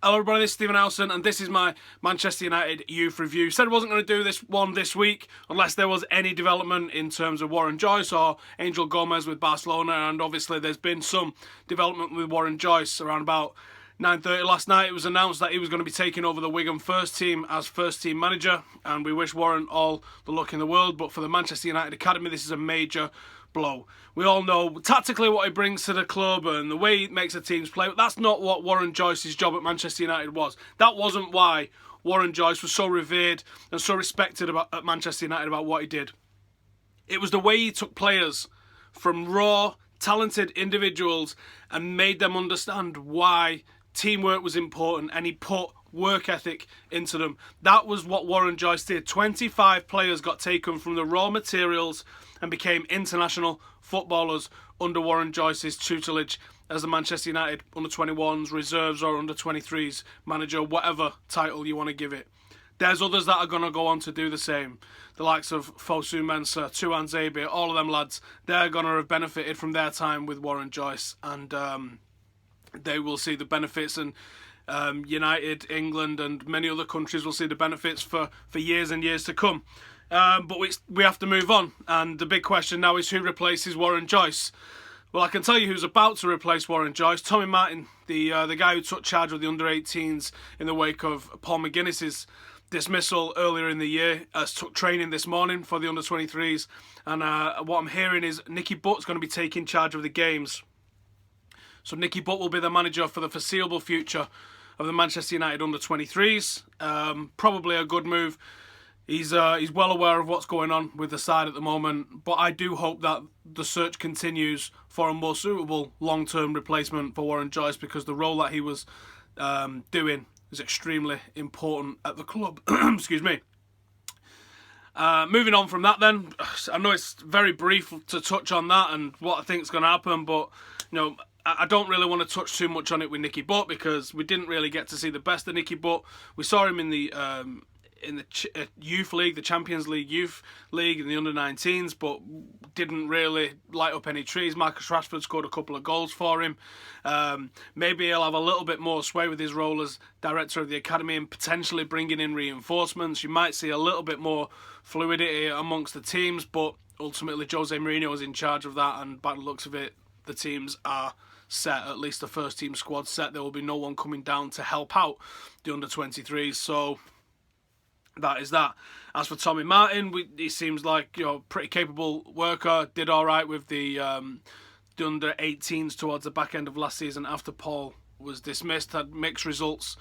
Hello everybody, this is Stephen Howson and this is my Manchester United youth review. Said I wasn't going to do this one this week unless there was any development in terms of Warren Joyce or Angel Gomes with Barcelona, and obviously there's been some development with Warren Joyce. Around about 9:30 last night it was announced that he was going to be taking over the Wigan first team as first team manager, and we wish Warren all the luck in the world, but for the Manchester United Academy this is a major blow. We all know tactically what he brings to the club and the way he makes the teams play, but that's not what Warren Joyce's job at Manchester United was. That wasn't why Warren Joyce was so revered and so respected at Manchester United about what he did. It was the way he took players from raw, talented individuals and made them understand why teamwork was important, and he put work ethic into them. That was what Warren Joyce did. 25 players got taken from the raw materials and became international footballers under Warren Joyce's tutelage as the Manchester United under-21s, reserves or under-23s manager, whatever title you want to give it. There's others that are going to go on to do the same. The likes of Howson, Tuanzebe, all of them lads, they're going to have benefited from their time with Warren Joyce, and they will see the benefits, and United, England and many other countries will see the benefits for years and years to come. But we have to move on, and the big question now is who replaces Warren Joyce. Well, I can tell you who's about to replace Warren Joyce. Tommy Martin, the guy who took charge of the under-18s in the wake of Paul McGuinness's dismissal earlier in the year, took training this morning for the under-23s, and what I'm hearing is Nicky Butt's going to be taking charge of the games. So Nicky Butt will be the manager for the foreseeable future of the Manchester United under-23s. Probably a good move. He's well aware of what's going on with the side at the moment, but I do hope that the search continues for a more suitable long-term replacement for Warren Joyce, because the role that he was doing is extremely important at the club. Excuse me. Moving on from that then, I know it's very brief to touch on that and what I think is going to happen, but I don't really want to touch too much on it with Nicky Butt, because we didn't really get to see the best of Nicky Butt. We saw him in the youth league, the Champions League youth league in the under-19s, but didn't really light up any trees. Marcus Rashford scored a couple of goals for him. Maybe he'll have a little bit more sway with his role as director of the academy and potentially bringing in reinforcements. You might see a little bit more fluidity amongst the teams, but ultimately Jose Mourinho is in charge of that, and by the looks of it, the teams are set, at least the first team squad set. There will be no one coming down to help out the under-23s, so that is that. As for Tommy Martin, he seems like pretty capable worker. Did all right with the under-18s towards the back end of last season after Paul was dismissed. Had mixed results.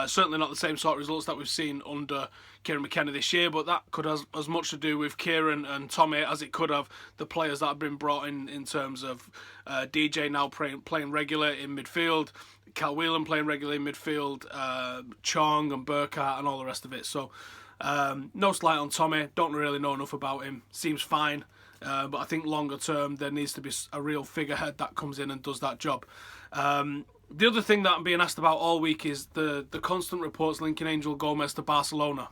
Certainly not the same sort of results that we've seen under Kieran McKenna this year, but that could have as much to do with Kieran and Tommy as it could have the players that have been brought in terms of DJ now playing regular in midfield, Cal Whelan playing regular in midfield, Chong and Burkhardt and all the rest of it. So no slight on Tommy, don't really know enough about him, seems fine, but I think longer term there needs to be a real figurehead that comes in and does that job. The other thing that I'm being asked about all week is the constant reports linking Angel Gomes to Barcelona.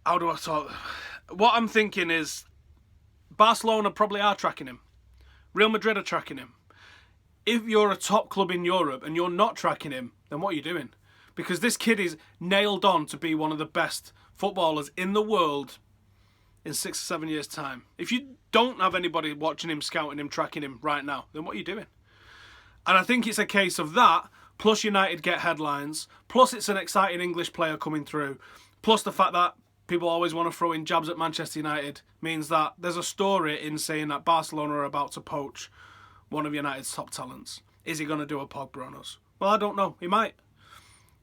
How do I talk? What I'm thinking is Barcelona probably are tracking him. Real Madrid are tracking him. If you're a top club in Europe and you're not tracking him, then what are you doing? Because this kid is nailed on to be one of the best footballers in the world in 6 or 7 years' time. If you don't have anybody watching him, scouting him, tracking him right now, then what are you doing? And I think it's a case of that, plus United get headlines, plus it's an exciting English player coming through, plus the fact that people always want to throw in jabs at Manchester United, means that there's a story in saying that Barcelona are about to poach one of United's top talents. Is he going to do a Pogba on us? Well, I don't know. He might.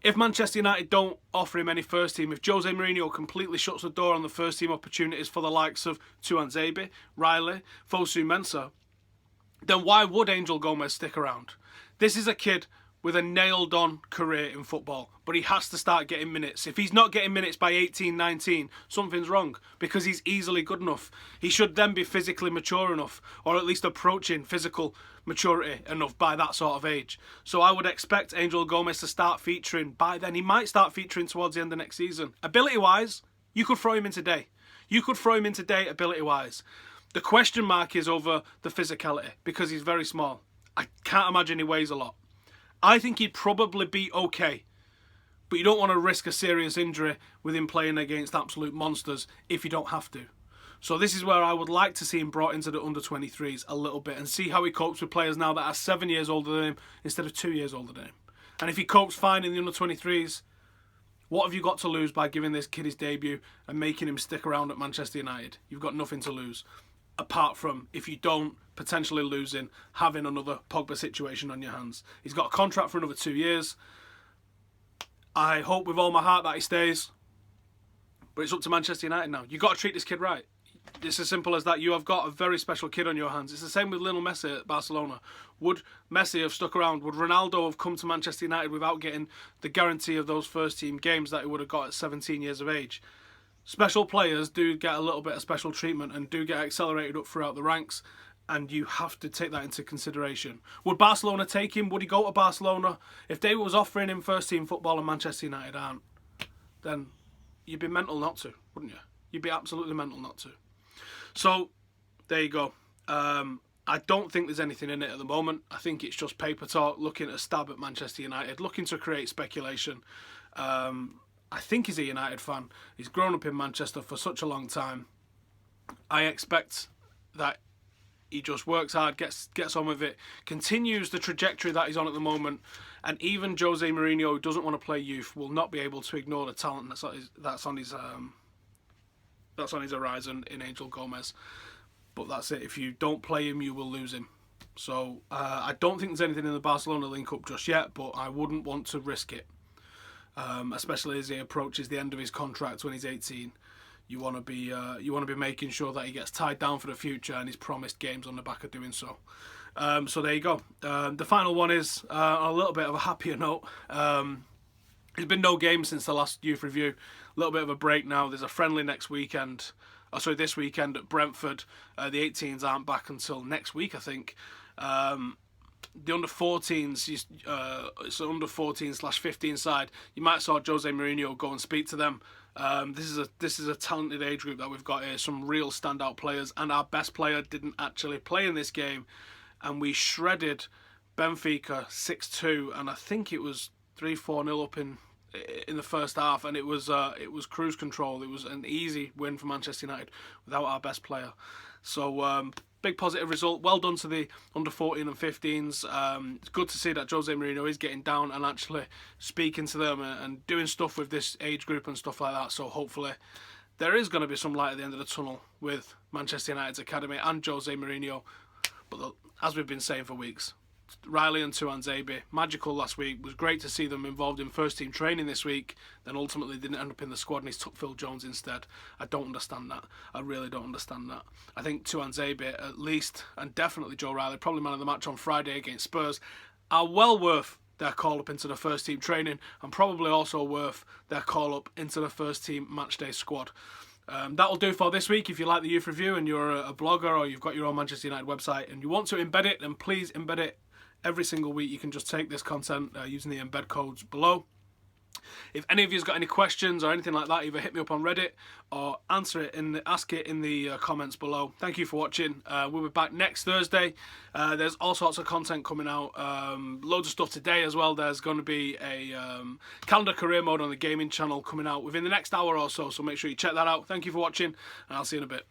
If Manchester United don't offer him any first team, if Jose Mourinho completely shuts the door on the first team opportunities for the likes of Tuanzebe, Riley, Fosu-Mensah, then why would Angel Gomes stick around? This is a kid with a nailed-on career in football, but he has to start getting minutes. If he's not getting minutes by 18, 19, something's wrong, because he's easily good enough. He should then be physically mature enough, or at least approaching physical maturity enough by that sort of age. So I would expect Angel Gomes to start featuring by then. He might start featuring towards the end of next season. Ability-wise, you could throw him in today. You could throw him in today ability-wise. The question mark is over the physicality, because he's very small. I can't imagine he weighs a lot. I think he'd probably be okay. But you don't want to risk a serious injury with him playing against absolute monsters if you don't have to. So this is where I would like to see him brought into the under-23s a little bit and see how he copes with players now that are 7 years older than him instead of 2 years older than him. And if he copes fine in the under-23s, what have you got to lose by giving this kid his debut and making him stick around at Manchester United? You've got nothing to lose, apart from, if you don't, potentially losing, having another Pogba situation on your hands. He's got a contract for another 2 years. I hope with all my heart that he stays. But it's up to Manchester United now. You've got to treat this kid right. It's as simple as that. You have got a very special kid on your hands. It's the same with Lionel Messi at Barcelona. Would Messi have stuck around? Would Ronaldo have come to Manchester United without getting the guarantee of those first team games that he would have got at 17 years of age? Special players do get a little bit of special treatment and do get accelerated up throughout the ranks, and you have to take that into consideration. Would Barcelona take him? Would he go to Barcelona? If they was offering him first team football and Manchester United aren't, then you'd be mental not to, wouldn't you? You'd be absolutely mental not to. So, there you go. I don't think there's anything in it at the moment. I think it's just paper talk, looking at stab at Manchester United, looking to create speculation. I think he's a United fan. He's grown up in Manchester for such a long time. I expect that he just works hard, gets on with it, continues the trajectory that he's on at the moment, and even Jose Mourinho, who doesn't want to play youth, will not be able to ignore the talent that's on his horizon in Angel Gomes. But that's it. If you don't play him, you will lose him. So I don't think there's anything in the Barcelona link-up just yet, but I wouldn't want to risk it, especially as he approaches the end of his contract when he's 18. You want to be making sure that he gets tied down for the future and he's promised games on the back of doing so. So there you go. The final one is a little bit of a happier note. There's been no game since the last youth review. A little bit of a break now. There's a friendly this weekend at Brentford. The 18s aren't back until next week, I think. The under-14s, it's an under-14/15 side. You might saw Jose Mourinho go and speak to them. This is a talented age group that we've got here. Some real standout players, and our best player didn't actually play in this game, and we shredded Benfica 6-2, and I think it was 3-4-0 up in the first half, and it was cruise control. It was an easy win for Manchester United without our best player. So big positive result. Well done to the under 14 and 15s. It's good to see that Jose Mourinho is getting down and actually speaking to them and doing stuff with this age group and stuff like that. So hopefully there is going to be some light at the end of the tunnel with Manchester United's academy and Jose Mourinho. But as we've been saying for weeks, Riley and Tuanzebe, magical last week. It was great to see them involved in first team training this week, then ultimately didn't end up in the squad and he's took Phil Jones instead. I don't understand that. I really don't understand that. I think Tuanzebe at least, and definitely Joe Riley, probably man of the match on Friday against Spurs, are well worth their call up into the first team training and probably also worth their call up into the first team matchday squad. That'll do for this week. If you like the youth review and you're a blogger or you've got your own Manchester United website and you want to embed it, then please embed it. Every single week you can just take this content using the embed codes below. If any of you's got any questions or anything like that, either hit me up on Reddit or ask it in the comments below. Thank you for watching. We'll be back next Thursday. There's all sorts of content coming out. Loads of stuff today as well. There's going to be a calendar career mode on the gaming channel coming out within the next hour or so. So make sure you check that out. Thank you for watching, and I'll see you in a bit.